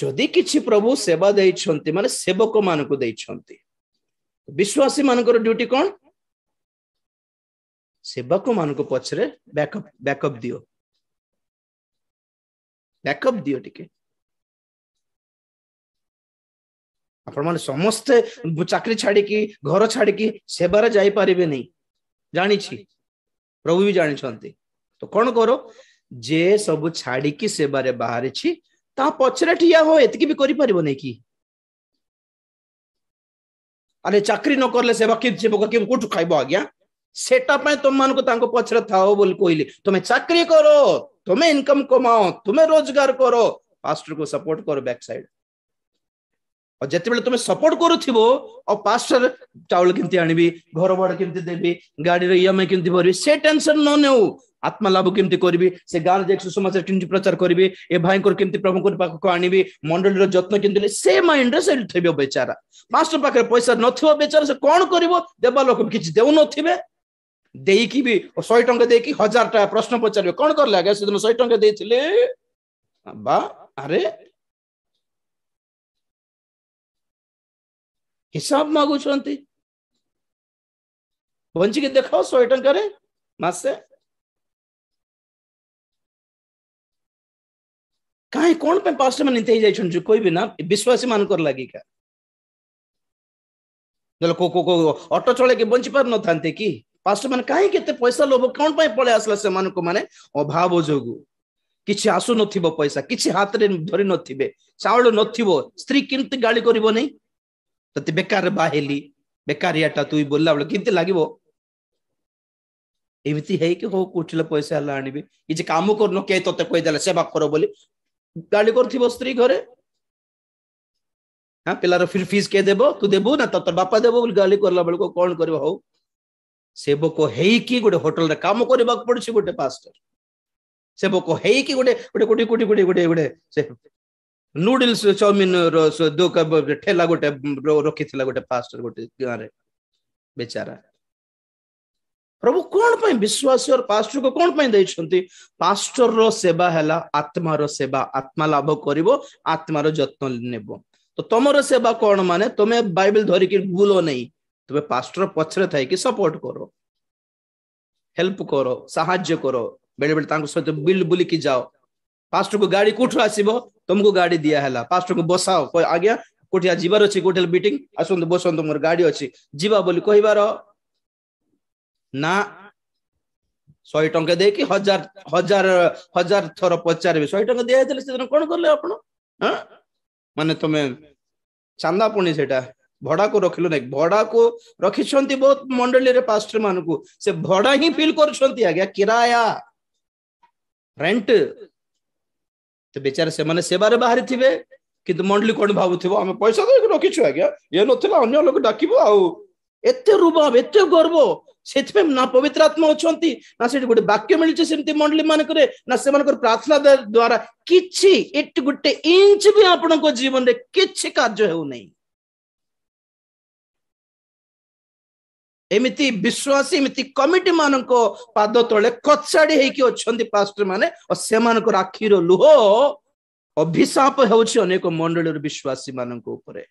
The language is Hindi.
जदि किछि प्रभु सेवा देइछन्ति माने सेवक मानकु देइछन्ति विश्वासी मानकर ड्यूटी कौन सेवक मानकु पछरे बैकअप दियो टिके आपण माने समस्त चाकरी छाड़ी की घर छाड़ी की सेवारे जाई परिबे नहीं जानी छी प्रभु भी जानी छन्ति तो कौन करो जे सब छाड़ी की सेवारे बाहर छी ता पछरे ठिया हो एतकी भी करि परिबो नहीं की अरे चाकरी न करले सेवा कि सेवक कि कोठु खाइबो आज्ञा सेटा पे तुम मान को तांको पछरे थाओ बोल कोइली तुमे चाकरी करो तुमे इनकम कमाओ तुमे रोजगार करो पास्टर को सपोर्ट करो बैक साइड और जते बेले तुमे सपोर्ट करूथिबो और पास्टर चावल किंती आनिबी घर बड़ किंती देबी गाड़ी रे ईएमआई किंती भरबी से टेंशन न नेउ आत्मा लाभ केमती करबी से गान जे सुसमाचार किंती प्रचार करबी ए भाई को केमती प्रभु को पाख को आनिबी मंडली रो जत्न किंती से माइंड रे से थेबो बेचारा मास्टर पाखे पैसा नथिबो बेचारा से कोन करबो देबा लोक किछ देउ नथिबे देकी भी 100 टंका देकी 1000 टा प्रश्न पचारबे कोन करले आगे से दिन 100 टंका देथिले बा अरे हिसाब मागु छंती बंची के देखाओ 100 टंका रे मासे काहे कोन पे पास्टर मन निते जाई छन कोई भी ना विश्वासी मान कर लागी का जलो को ऑटो चले के बंची पर न थांते की पास्टर मन काहे केते पैसा लोभ कोन पे पळे आसला से मान को माने अभाव जोगु किछि आसु नथिबो पैसा किछि हाथ रे धरि नथिबे चावल नथिबो स्त्री किंती गाली करिवो नै तते बेकार बाहेली बेकारियाटा तुई बोलला बले किंती लागिवो एमिति है कि हो कुठले पैसा ला आनिबे किछि काम करनो के तते कहि देला सेवा करो बोली गाली करथिबो स्त्री घरे हां पिलार फिर फीस के देबो तू देबो ना तोर बापा देबो बोली गाली करला बेल को कोन करबो हो सेवक हेई कि गोटे होटल रे काम करबा पड़छि गोटे पास्टर सेवक हेई कि गोटे गोटे कोटी कोटी गोटे गोटे से नूडल्स चाउमीन रो दो का ठेला गोटे रखिथिला गोटे पास्टर गोटे गां रे बेचारा प्रभु कौन पाई विश्वासी और पास्टर को कौन पाई दै छंती पास्टर रो सेवा हैला आत्मा रो सेवा आत्मा लाभ करिवो आत्मा रो जत्न नेबो तो तमरो सेवा कौन माने तुमे बाइबल धरि के बुलो नहीं तुमे पास्टर पछरे थाई कि सपोर्ट करो हेल्प करो सहाय्य करो बेले बेले तांको सहित बिल बुली की जाओ पास्टर को गाड़ी कोठु आसीबो तुमको गाड़ी दिया हैला पास्टर को बसाओ कोई आ गया कोठिया जीवार अछि कोठल मीटिंग आसुन बसन तुमर गाड़ी अछि जीवा बोली कहिबार ना 100 टंका दे कि हजार थर पचारबे 100 टंका दिया देले से कोन करले आपण हां माने तुमे चांदा पुणी सेटा भड़ा को रखिलो नै भड़ा को रखि छंती बहुत मंडली रे पास्टर मानकू से भड़ा ही फील कर छंती आज्ञा किराया रेंट तो बेचारे से माने सेवा रे बाहर थिबे किंतु मंडली कोन भाबुथिबो हम पैसा दे रखि छु आज्ञा ये नथिला अन्य लोक डाकिबो आ एते रुबाब एते गर्व सेथमे ना पवित्र आत्मा अछंती ना सेठी गोटे वाक्य मिलचे सेमती मंडली मान करे ना से मानकर प्रार्थना द्वारा किछि एट गोटे इंच भी आपन को जीवन रे किछि कार्य हेउ नै एमिति विश्वासी एमिति कमिटी मान को पाद तळे कचाडी हेकि अछंती पास्टर माने और से मानकर आखिरो लुह अभिशाप हेउछि अनेक मंडली विश्वासी मान को ऊपर